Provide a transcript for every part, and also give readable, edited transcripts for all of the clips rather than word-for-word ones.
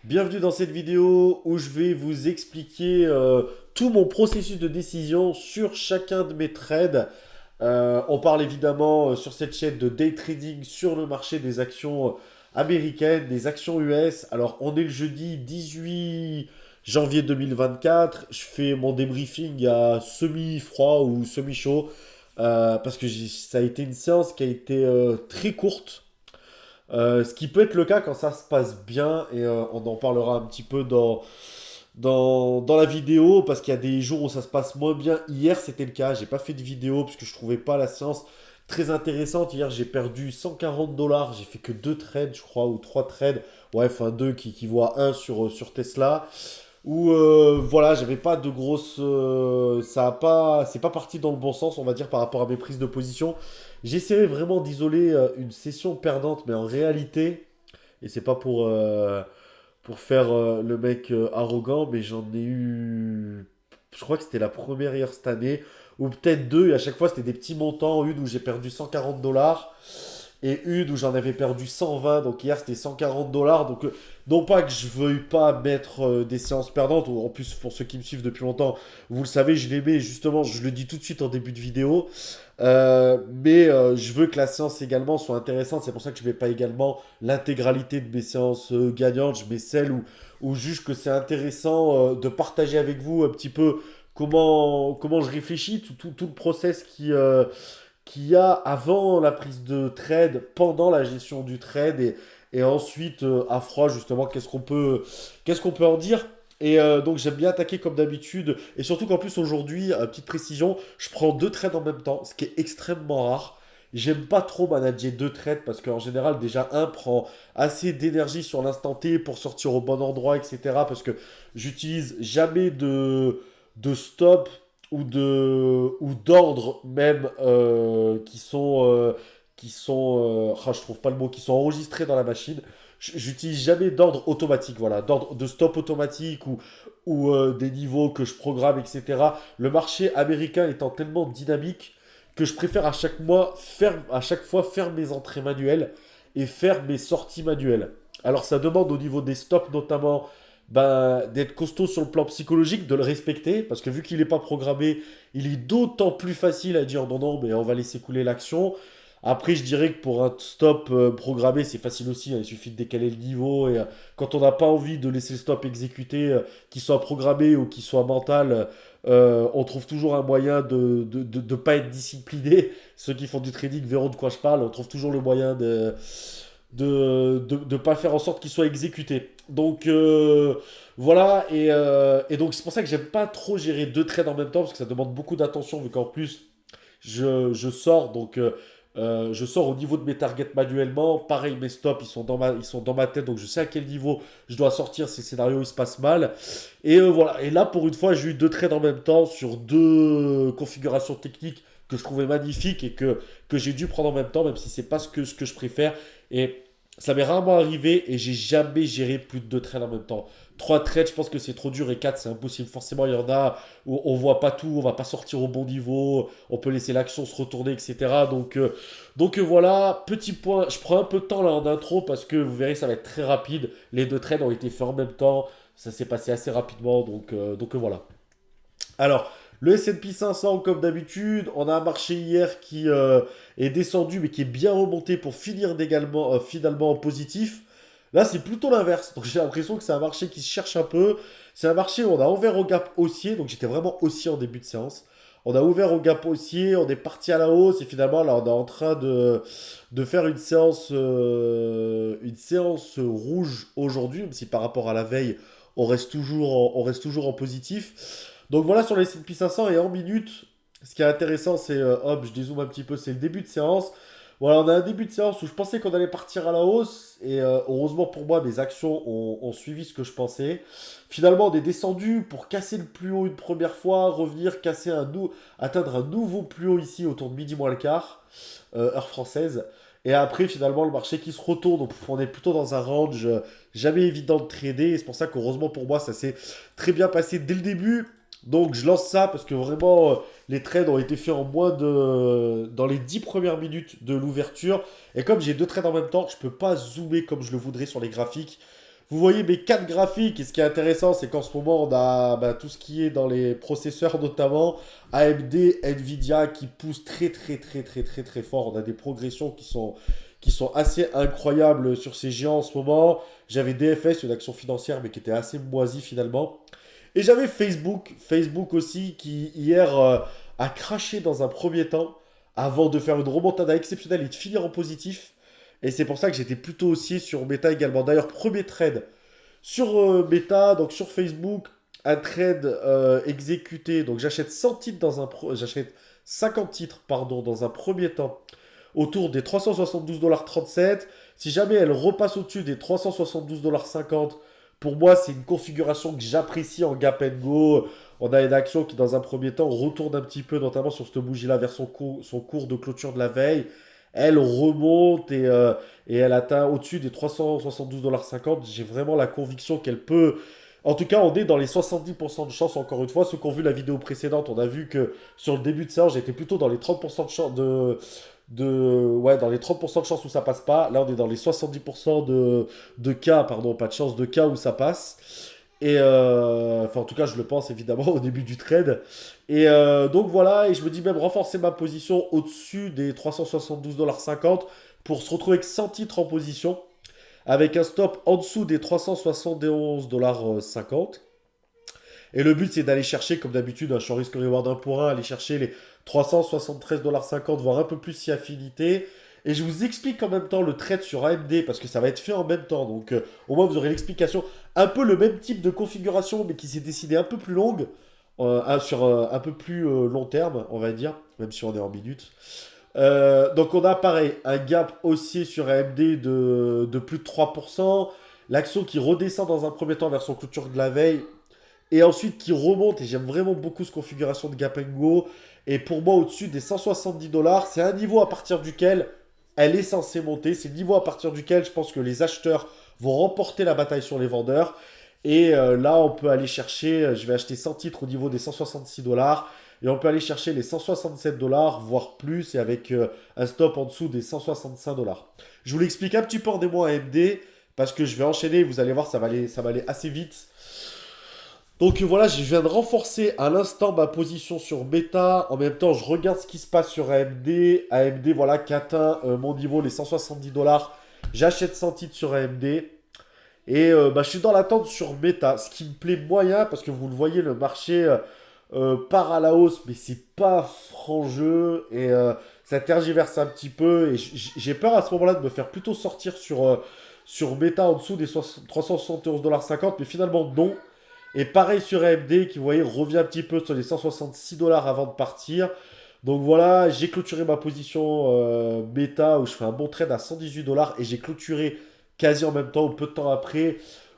Bienvenue dans cette vidéo où je vais vous expliquer tout mon processus de décision sur chacun de mes trades. On parle évidemment sur cette chaîne de day trading sur le marché des actions américaines, des actions US. Alors on est le jeudi 18 janvier 2024. Je fais mon débriefing à semi-froid ou semi-chaud parce que ça a été une séance qui a été très courte. Ce qui peut être le cas quand ça se passe bien, et on en parlera un petit peu dans la vidéo, parce qu'il y a des jours où ça se passe moins bien. Hier, c'était le cas, j'ai pas fait de vidéo parce que je trouvais pas la séance très intéressante. Hier, j'ai perdu 140 dollars, j'ai fait que deux trades, je crois, ou trois trades. Ouais, enfin deux qui voient un sur Tesla. Où voilà, j'avais pas de grosses. Ça a pas. C'est pas parti dans le bon sens, on va dire, par rapport à mes prises de position. J'essaierai vraiment d'isoler une session perdante, mais en réalité, et c'est pas pour faire le mec arrogant, mais j'en ai eu. Je crois que c'était la première hier cette année, ou peut-être deux, et à chaque fois c'était des petits montants. Une où j'ai perdu 140 dollars et une où j'en avais perdu 120. Donc hier c'était 140 dollars. Donc non pas que je veuille pas mettre des séances perdantes, ou en plus pour ceux qui me suivent depuis longtemps, vous le savez, je les mets justement, je le dis tout de suite en début de vidéo. Mais je veux que la séance également soit intéressante. C'est pour ça que je ne mets pas également l'intégralité de mes séances gagnantes. Je mets celles où je juge que c'est intéressant de partager avec vous un petit peu comment je réfléchis, tout le process qu'il y a avant la prise de trade, pendant la gestion du trade, et ensuite à froid justement qu'est-ce qu'on peut en dire. Et donc j'aime bien attaquer comme d'habitude, et surtout qu'en plus aujourd'hui, petite précision, je prends deux trades en même temps, ce qui est extrêmement rare. J'aime pas trop manager deux trades parce qu'en général déjà un prend assez d'énergie sur l'instant T pour sortir au bon endroit, etc. Parce que j'utilise jamais de stop ou d'ordre même je trouve pas le mot, qui sont enregistrés dans la machine. J'utilise jamais d'ordre automatique, voilà, d'ordre de stop automatique ou des niveaux que je programme, etc. Le marché américain étant tellement dynamique que je préfère à chaque fois faire mes entrées manuelles et faire mes sorties manuelles. Alors ça demande au niveau des stops notamment, ben, d'être costaud sur le plan psychologique, de le respecter, parce que vu qu'il n'est pas programmé, il est d'autant plus facile à dire non, non, mais on va laisser couler l'action. Après, je dirais que pour un stop programmé, c'est facile aussi, hein, il suffit de décaler le niveau. Et quand on n'a pas envie de laisser le stop exécuter, qu'il soit programmé ou qu'il soit mental, on trouve toujours un moyen de pas être discipliné. Ceux qui font du trading verront de quoi je parle. On trouve toujours le moyen de pas faire en sorte qu'il soit exécuté. Donc voilà, et donc c'est pour ça que j'aime pas trop gérer deux trades en même temps, parce que ça demande beaucoup d'attention, vu qu'en plus je sors, donc je sors au niveau de mes targets manuellement. Pareil, mes stops, ils sont dans ma tête, donc je sais à quel niveau je dois sortir si le scénario il se passe mal. Et voilà, et là pour une fois, j'ai eu deux trades en même temps sur deux configurations techniques que je trouvais magnifiques et que j'ai dû prendre en même temps, même si c'est pas ce que je préfère. Et ça m'est rarement arrivé, et j'ai jamais géré plus de deux trades en même temps. Trois trades, je pense que c'est trop dur, et quatre, c'est impossible. Forcément, il y en a où on voit pas tout, on va pas sortir au bon niveau, on peut laisser l'action se retourner, etc. Donc voilà, petit point. Je prends un peu de temps là en intro parce que vous verrez, ça va être très rapide. Les deux trades ont été faits en même temps, ça s'est passé assez rapidement, donc voilà. Alors, le S&P 500, comme d'habitude, on a un marché hier qui est descendu, mais qui est bien remonté pour finir finalement en positif. Là, c'est plutôt l'inverse. Donc, j'ai l'impression que c'est un marché qui se cherche un peu. C'est un marché où on a ouvert au gap haussier. Donc, j'étais vraiment haussier en début de séance. On a ouvert au gap haussier, on est parti à la hausse, et finalement, là, on est en train de faire une séance rouge aujourd'hui, même si par rapport à la veille, on reste toujours en positif. Donc voilà, sur les S&P 500, et en minutes, ce qui est intéressant, c'est, hop, je dézoome un petit peu, c'est le début de séance. Voilà, on a un début de séance où je pensais qu'on allait partir à la hausse, et heureusement pour moi, mes actions ont suivi ce que je pensais. Finalement, on est descendu pour casser le plus haut une première fois, revenir, atteindre un nouveau plus haut ici autour de midi moins le quart, heure française. Et après, finalement, le marché qui se retourne, donc on est plutôt dans un range jamais évident de trader, et c'est pour ça qu'heureusement pour moi, ça s'est très bien passé dès le début. Donc je lance ça parce que vraiment les trades ont été faits dans les 10 premières minutes de l'ouverture. Et comme j'ai deux trades en même temps, je peux pas zoomer comme je le voudrais sur les graphiques. Vous voyez mes 4 graphiques. Et ce qui est intéressant, c'est qu'en ce moment, on a tout ce qui est dans les processeurs, notamment AMD, Nvidia, qui poussent très fort. On a des progressions qui sont assez incroyables sur ces géants en ce moment. J'avais DFS, une action financière, mais qui était assez moisie finalement. Et j'avais Facebook aussi, qui hier a craché dans un premier temps, avant de faire une remontada exceptionnelle et de finir en positif. Et c'est pour ça que j'étais plutôt haussier sur Meta également. D'ailleurs, premier trade sur Meta, donc sur Facebook, un trade exécuté. Donc j'achète 100 titres j'achète 50 titres pardon, dans un premier temps autour des 372,37 $. Si jamais elle repasse au-dessus des 372,50 $, pour moi, c'est une configuration que j'apprécie en gap and go. On a une action qui, dans un premier temps, retourne un petit peu, notamment sur cette bougie-là, vers son cours de clôture de la veille. Elle remonte et elle atteint au-dessus des 372,50 $. J'ai vraiment la conviction qu'elle peut. En tout cas, on est dans les 70% de chance, encore une fois. Ceux qui ont vu la vidéo précédente, on a vu que sur le début de séance, j'étais plutôt dans les 30% de chance ouais, dans les 30% de chance où ça passe pas. Là, on est dans les 70% de cas, pardon, pas de chance, de cas où ça passe. Et enfin, en tout cas, je le pense évidemment au début du trade. Et donc voilà, et je me dis même renforcer ma position au-dessus des 372,50 $ pour se retrouver avec 100 titres en position, avec un stop en dessous des 371,50 $. Et le but, c'est d'aller chercher, comme d'habitude, je suis en risque reward 1 pour 1, aller chercher les 373,50 $, voire un peu plus si affinité. Et je vous explique en même temps le trade sur AMD, parce que ça va être fait en même temps. Donc au moins, vous aurez l'explication. Un peu le même type de configuration, mais qui s'est décidé un peu plus longue, sur un peu plus long terme, on va dire, même si on est en minutes. Donc on a pareil, un gap haussier sur AMD de plus de 3%. L'action qui redescend dans un premier temps vers son clôture de la veille, et ensuite qui remonte, et j'aime vraiment beaucoup cette configuration de Gap and Go. Et pour moi, au-dessus des 170 $, c'est un niveau à partir duquel elle est censée monter. C'est le niveau à partir duquel je pense que les acheteurs vont remporter la bataille sur les vendeurs. Et là, on peut aller chercher, je vais acheter 100 titres au niveau des 166 $. Et on peut aller chercher les 167 $, voire plus, et avec un stop en dessous des 165 $. Je vous l'explique un petit peu en démo AMD, parce que je vais enchaîner, vous allez voir, ça va aller assez vite. Donc voilà, je viens de renforcer à l'instant ma position sur Meta. En même temps, je regarde ce qui se passe sur AMD. AMD, voilà, qui atteint mon niveau, les 170 $. J'achète 100 titres sur AMD. Et je suis dans l'attente sur Meta. Ce qui me plaît moyen, parce que vous le voyez, le marché part à la hausse, mais c'est pas franc jeu. Et ça tergiverse un petit peu. Et j'ai peur à ce moment-là de me faire plutôt sortir sur Meta en dessous des 371,50 $. Mais finalement, non. Et pareil sur AMD qui, vous voyez, revient un petit peu sur les 166 $ avant de partir. Donc voilà, j'ai clôturé ma position Meta où je fais un bon trade à 118 $ et j'ai clôturé quasi en même temps ou peu de temps après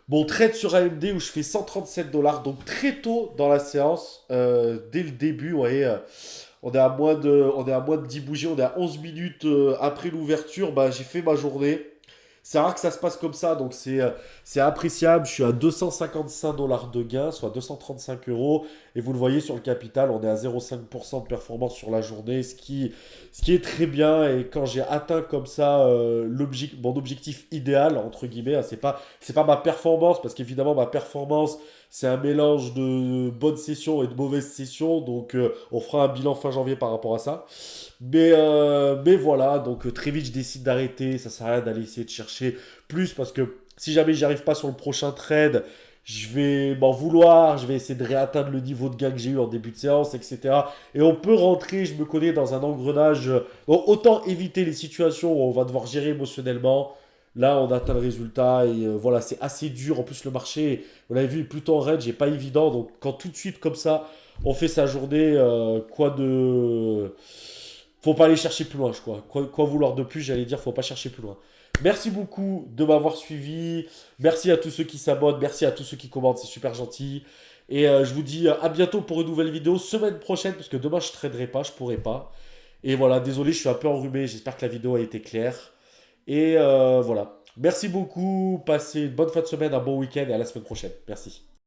mon trade sur AMD où je fais 137 $. Donc très tôt dans la séance, dès le début, vous voyez, on est à moins de 10 bougies, on est à 11 minutes après l'ouverture, j'ai fait ma journée. C'est rare que ça se passe comme ça, donc c'est appréciable. Je suis à 255 $ de gain, soit 235 euros. Et vous le voyez sur le capital, on est à 0,5% de performance sur la journée, ce qui est très bien. Et quand j'ai atteint comme ça mon objectif idéal, entre guillemets, hein, c'est pas ma performance, parce qu'évidemment, ma performance, c'est un mélange de bonnes sessions et de mauvaises sessions. Donc, on fera un bilan fin janvier par rapport à ça. Mais voilà, donc très vite je décide d'arrêter, ça sert à rien d'aller essayer de chercher plus parce que si jamais j'y arrive pas sur le prochain trade, je vais m'en vouloir, je vais essayer de réatteindre le niveau de gain que j'ai eu en début de séance, etc. Et on peut rentrer, je me connais, dans un engrenage. Donc autant éviter les situations où on va devoir gérer émotionnellement. Là, on atteint le résultat et voilà, c'est assez dur. En plus, le marché, vous l'avez vu, est plutôt en range, n'est pas évident. Donc quand tout de suite comme ça, on fait sa journée, faut pas aller chercher plus loin, je crois. Quoi vouloir de plus, j'allais dire, faut pas chercher plus loin. Merci beaucoup de m'avoir suivi. Merci à tous ceux qui s'abonnent. Merci à tous ceux qui commentent. C'est super gentil. Et je vous dis à bientôt pour une nouvelle vidéo. Semaine prochaine, parce que demain, je ne traderai pas. Je pourrai pas. Et voilà, désolé, je suis un peu enrhumé. J'espère que la vidéo a été claire. Et voilà. Merci beaucoup. Passez une bonne fin de semaine, un bon week-end et à la semaine prochaine. Merci.